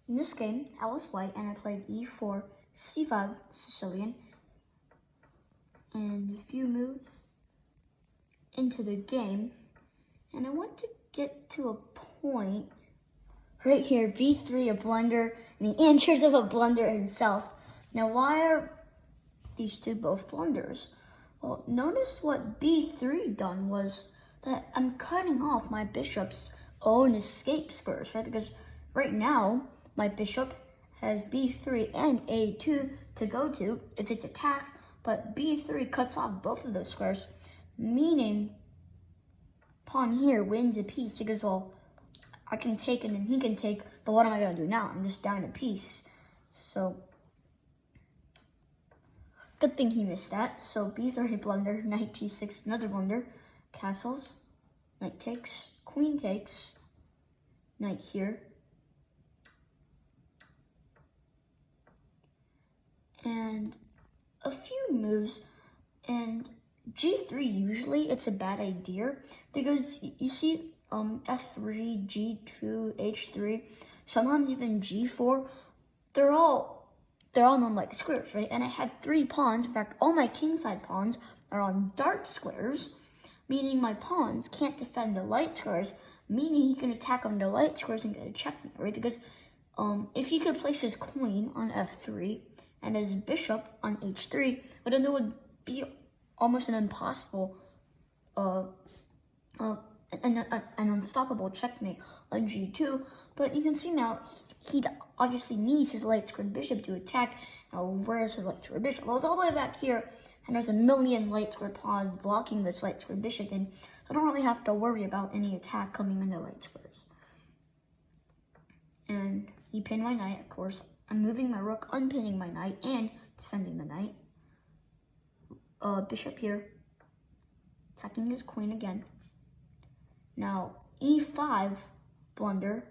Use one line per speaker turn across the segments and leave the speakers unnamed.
In this game, I was white and I played e4, c5 Sicilian, and a few moves into the game. And I want to get to a point right here, b3, a blunder, and the answers of a blunder himself. Now, why are these two both blunders? Well, notice what b3 done was that I'm cutting off my bishop's own escape squares, right? Because right now, my bishop has b3 and a2 to go to if it's attacked, but b3 cuts off both of those squares, meaning pawn here wins a piece because, well, I can take and then he can take, but what am I going to do now? I'm just down a piece. So, good thing he missed that. So, b3 blunder, knight g6, another blunder, castles, knight takes, queen takes, knight here, and a few moves, and g3 usually it's a bad idea because you see f3, g2, h3, sometimes even g4, they're all non-light squares, right? And I had 3 pawns. In fact, all my kingside pawns are on dark squares, meaning my pawns can't defend the light squares, meaning he can attack on the light squares and get a checkmate, right? Because if he could place his queen on f3 and his bishop on h3, but then there would be almost an impossible, an unstoppable checkmate on g2. But you can see now, he obviously needs his light squared bishop to attack. Now, where's his light squared bishop? Well, it's all the way back here, and there's a million light squared pawns blocking this light squared bishop, and so I don't really have to worry about any attack coming in the light squares. And he pinned my knight, of course. I'm moving my rook, unpinning my knight, and defending the knight. Bishop here, attacking his queen again. Now, e5 blunder,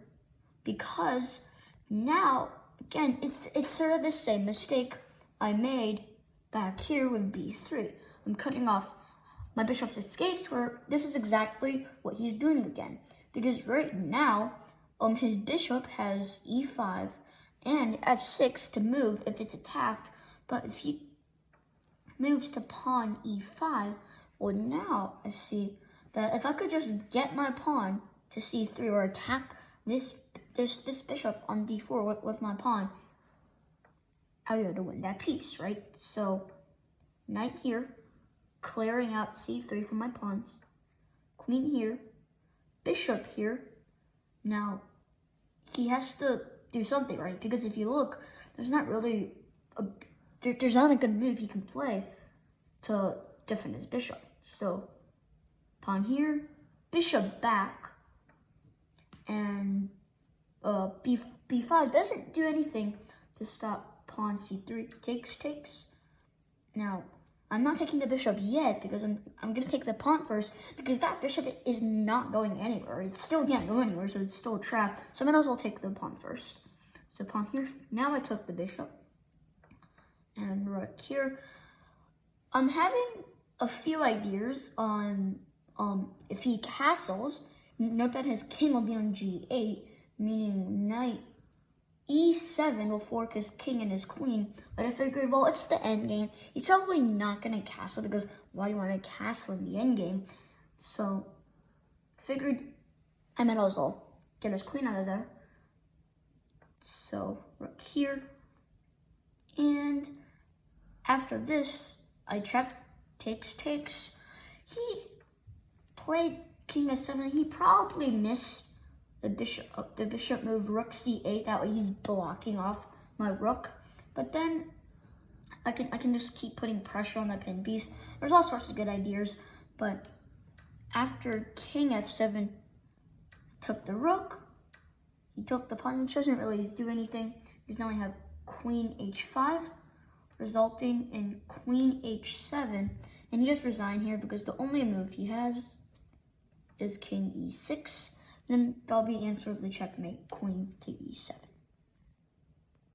because now, again, it's sort of the same mistake I made back here with b3. I'm cutting off my bishop's escapes, where this is exactly what he's doing again. Because right now, his bishop has e5 and f6 to move if it's attacked, but if he moves to pawn e5, well, now I see that if I could just get my pawn to c3 or attack this bishop on d4 with my pawn, I'll be able to win that piece, right? So, knight here, clearing out c3 from my pawns, queen here, bishop here. Now, he has to do something, right? Because if you look, there's not really there's not a good move he can play to defend his bishop. So, pawn here, bishop back, and b5 doesn't do anything to stop pawn c3. Takes. Now, I'm not taking the bishop yet because I'm going to take the pawn first, because that bishop is not going anywhere. It still can't go anywhere, so it's still trapped. So I might as well take the pawn first. So pawn here. Now I took the bishop. And rook here. I'm having a few ideas on if he castles. Note that his king will be on g8, meaning knight e7 will fork his king and his queen. But I figured, well, it's the end game. He's probably not going to castle, because why do you want to castle in the end game? So I figured I might as well get his queen out of there. So rook here. And after this, I check, takes. He played king f7. He probably missed the bishop move, rook c8. That way he's blocking off my rook. But then I can just keep putting pressure on the pinned piece. There's all sorts of good ideas. But after king f7, took the rook. He took the pawn, which doesn't really do anything, because now I have queen h5, resulting in queen h7. And he just resigned here because the only move he has is king e6. Then that'll be answer of the checkmate, queen to e7.